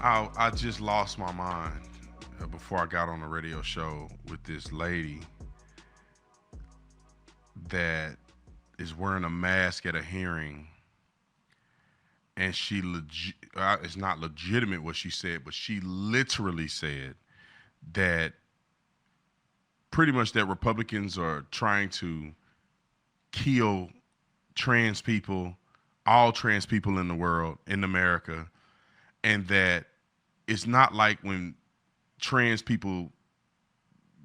I just lost my mind before I got on the radio show with this lady that is wearing a mask at a hearing, and it's not legitimate what she said, but she literally said that pretty much that Republicans are trying to kill trans people, all trans people in the world, in America, and that it's not like when trans people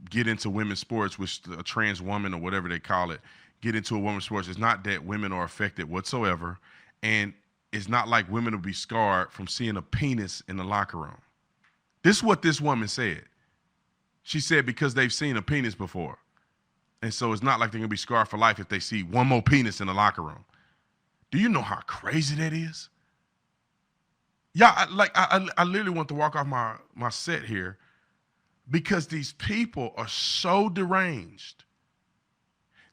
get into women's sports, which a trans woman or whatever they call it, get into a women's sports, it's not that women are affected whatsoever. And it's not like women will be scarred from seeing a penis in the locker room. This is what this woman said. She said because they've seen a penis before. And so it's not like they're going to be scarred for life if they see one more penis in the locker room. Do you know how crazy that is? Yeah, I literally want to walk off my set here because these people are so deranged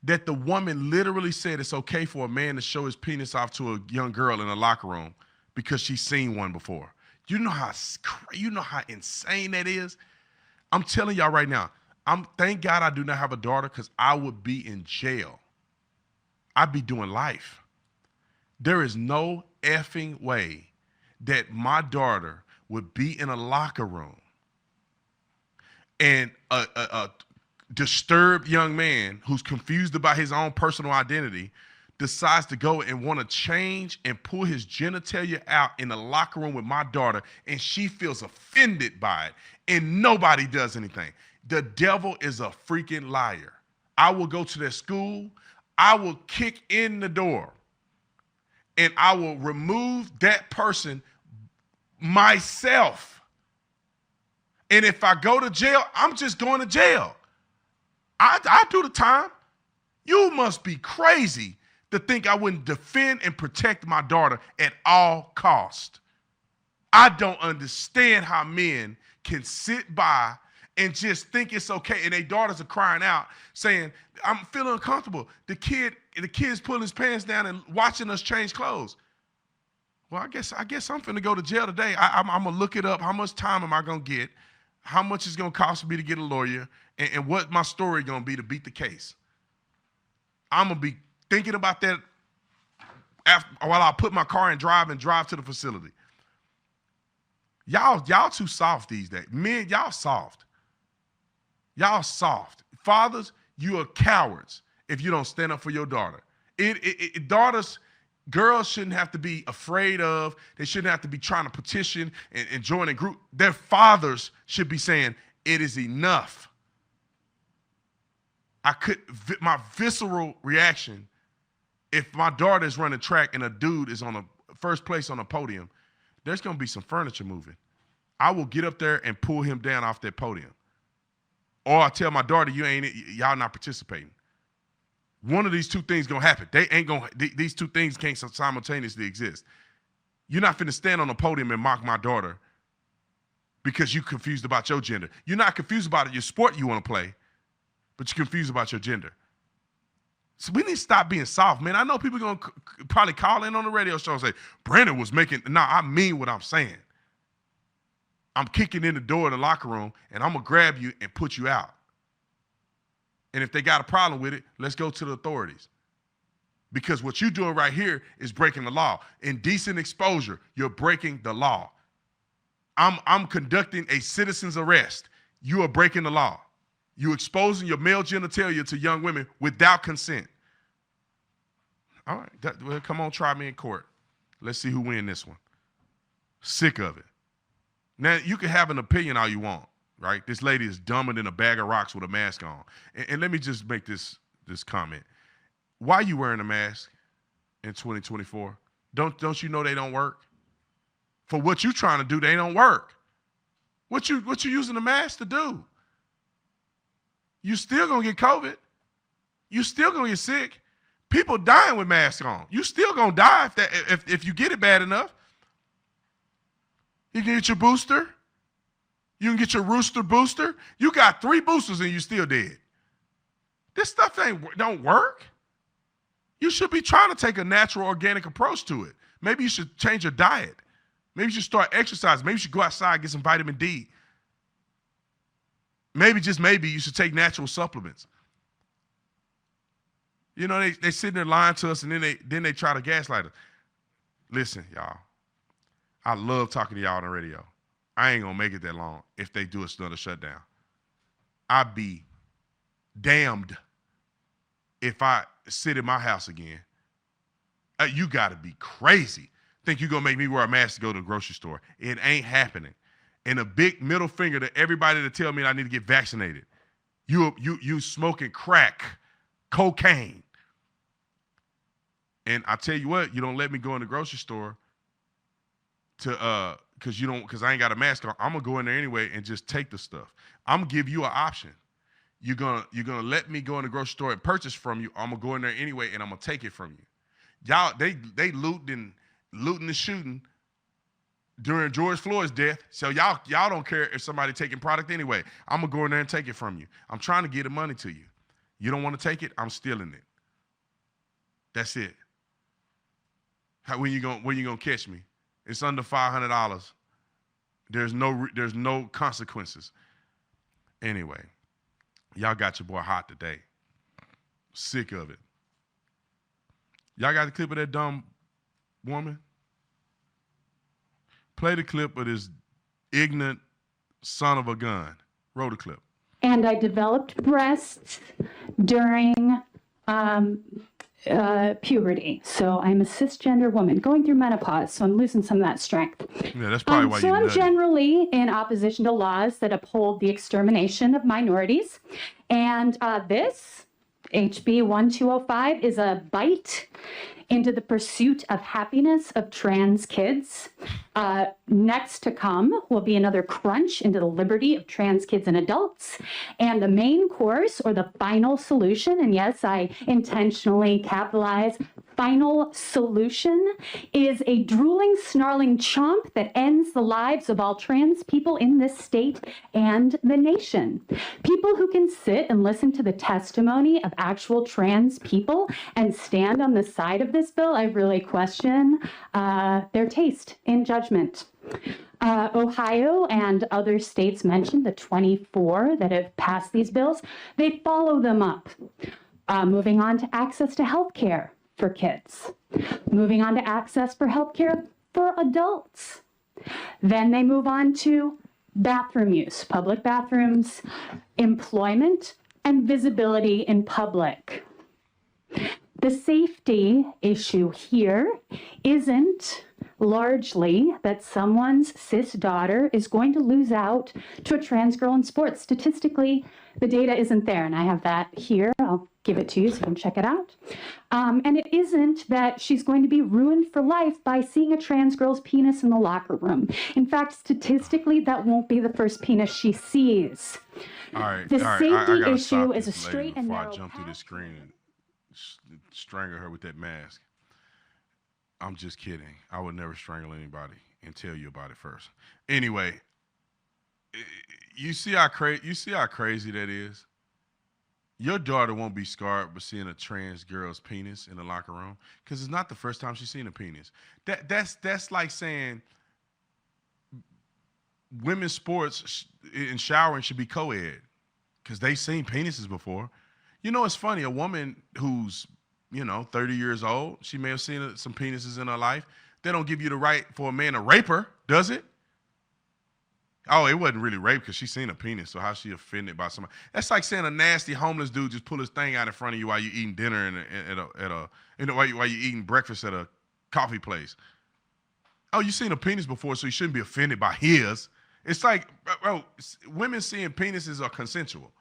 that the woman literally said it's okay for a man to show his penis off to a young girl in a locker room because she's seen one before. You know how insane that is? I'm telling y'all right now, thank God I do not have a daughter because I would be in jail. I'd be doing life. There is no effing way that my daughter would be in a locker room and a disturbed young man who's confused about his own personal identity decides to go and want to change and pull his genitalia out in the locker room with my daughter, and she feels offended by it, and nobody does anything. The devil is a freaking liar. I will go to their school, I will kick in the door, and I will remove that person myself. And if I go to jail, I'm just going to jail. I do the time. You must be crazy to think I wouldn't defend and protect my daughter at all cost. I don't understand how men can sit by and just think it's okay, and their daughters are crying out saying, I'm feeling uncomfortable. The kid's pulling his pants down and watching us change clothes. Well, I guess I'm finna go to jail today. I'm gonna look it up. How much time am I gonna get? How much it's gonna cost me to get a lawyer, and what my story gonna be to beat the case. I'm gonna be thinking about that while I put my car in drive to the facility. Y'all too soft these days. Men, y'all soft. Y'all soft. Fathers, you are cowards if you don't stand up for your daughter. Girls shouldn't have to be afraid of, they shouldn't have to be trying to petition and join a group. Their fathers should be saying, it is enough. My visceral reaction, if my daughter is running track and a dude is on the first place on the podium, there's going to be some furniture moving. I will get up there and pull him down off that podium. Or I tell my daughter, y'all not participating. One of these two things gonna happen. These two things can't simultaneously exist. You're not finna stand on the podium and mock my daughter because you're confused about your gender. You're not confused about your sport you want to play, but you're confused about your gender. So we need to stop being soft, man. I know people are gonna probably call in on the radio show and say, Brandon was making, no, I mean what I'm saying. I'm kicking in the door of the locker room and I'm gonna grab you and put you out. And if they got a problem with it, let's go to the authorities. Because what you're doing right here is breaking the law. Indecent exposure, you're breaking the law. I'm conducting a citizen's arrest. You are breaking the law. You're exposing your male genitalia to young women without consent. All right, well, come on, try me in court. Let's see who wins this one. Sick of it. Now, you can have an opinion all you want. Right? This lady is dumber than a bag of rocks with a mask on. And let me just make this comment. Why are you wearing a mask in 2024? Don't you know they don't work? For what you're trying to do, they don't work. What you using the mask to do? You still gonna get COVID. You still gonna get sick. People dying with masks on. You still gonna die if you get it bad enough. You can get your booster. You can get your rooster booster. You got 3 boosters and you still dead. This stuff don't work. You should be trying to take a natural, organic approach to it. Maybe you should change your diet. Maybe you should start exercising. Maybe you should go outside and get some vitamin D. Maybe, just maybe, you should take natural supplements. You know, they sitting there lying to us, and then they try to gaslight us. Listen, y'all, I love talking to y'all on the radio. I ain't gonna make it that long if they do another shutdown. I'd be damned if I sit in my house again. You gotta be crazy. Think you gonna make me wear a mask to go to the grocery store. It ain't happening. And a big middle finger to everybody to tell me I need to get vaccinated. You smoking crack, cocaine. And I tell you what, you don't let me go in the grocery store to because I ain't got a mask on. I'm gonna go in there anyway and just take the stuff. I'm gonna give you an option. You're gonna let me go in the grocery store and purchase from you. I'm gonna go in there anyway and I'm gonna take it from you. Y'all, they looting and shooting during George Floyd's death. So y'all don't care if somebody taking product anyway. I'm gonna go in there and take it from you. I'm trying to get the money to you. You don't want to take it, I'm stealing it. That's it. When you gonna catch me? It's under $500. There's no consequences. Anyway, y'all got your boy hot today. Sick of it. Y'all got the clip of that dumb woman? Play the clip of this ignorant son of a gun. Roll the clip. And I developed breasts during puberty. So I'm a cisgender woman going through menopause, so I'm losing some of that strength. Yeah, that's probably why you're I'm nutty. generally in opposition to laws that uphold the extermination of minorities. And this, HB 1205, is a bite into the pursuit of happiness of trans kids. Next to come will be another crunch into the liberty of trans kids and adults. And the main course, or the final solution, and yes, I intentionally capitalize final solution, is a drooling, snarling chomp that ends the lives of all trans people in this state and the nation. People who can sit and listen to the testimony of actual trans people and stand on the side of this bill, I really question their taste in judgment. Ohio and other states mentioned, the 24 that have passed these bills, they follow them up. Moving on to access to health care for kids. Moving on to access for health care for adults. Then they move on to bathroom use, public bathrooms, employment, and visibility in public. The safety issue here isn't largely that someone's cis daughter is going to lose out to a trans girl in sports. Statistically, the data isn't there, and I have that here. I'll give it to you so you can check it out. And it isn't that she's going to be ruined for life by seeing a trans girl's penis in the locker room. In fact, statistically, that won't be the first penis she sees. All right, the safety issue is a this straight and before narrow I jump through this screen and strangle her with that mask. I'm just kidding. I would never strangle anybody and tell you about it first. Anyway, you see how crazy that is? Your daughter won't be scarred by seeing a trans girl's penis in the locker room because it's not the first time she's seen a penis. That's like saying women's sports in showering should be co-ed because they've seen penises before. You know, it's funny. A woman who's 30 years old, she may have seen some penises in her life. They don't give you the right for a man to rape her, does it? Oh, it wasn't really rape because she's seen a penis, so how's she offended by somebody? That's like saying a nasty homeless dude just pull his thing out in front of you while you're eating dinner while you're eating breakfast at a coffee place. Oh, you've seen a penis before, so you shouldn't be offended by his. It's like, bro, women seeing penises are consensual.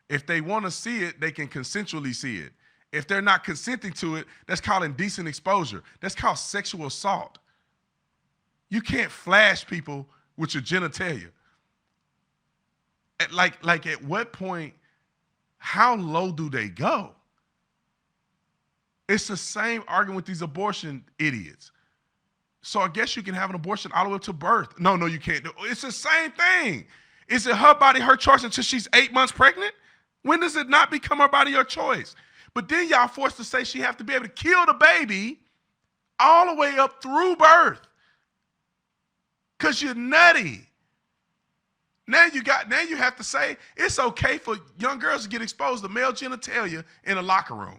If they want to see it, they can consensually see it. If they're not consenting to it, that's called indecent exposure. That's called sexual assault. You can't flash people with your genitalia. Like at what point, how low do they go? It's the same argument with these abortion idiots. So I guess you can have an abortion all the way up to birth. No, you can't. It's the same thing. Is it her body, her choice until she's 8 months pregnant? When does it not become her body, your choice? But then y'all forced to say she have to be able to kill the baby all the way up through birth. Because you're nutty. Now you have to say it's okay for young girls to get exposed to male genitalia in a locker room.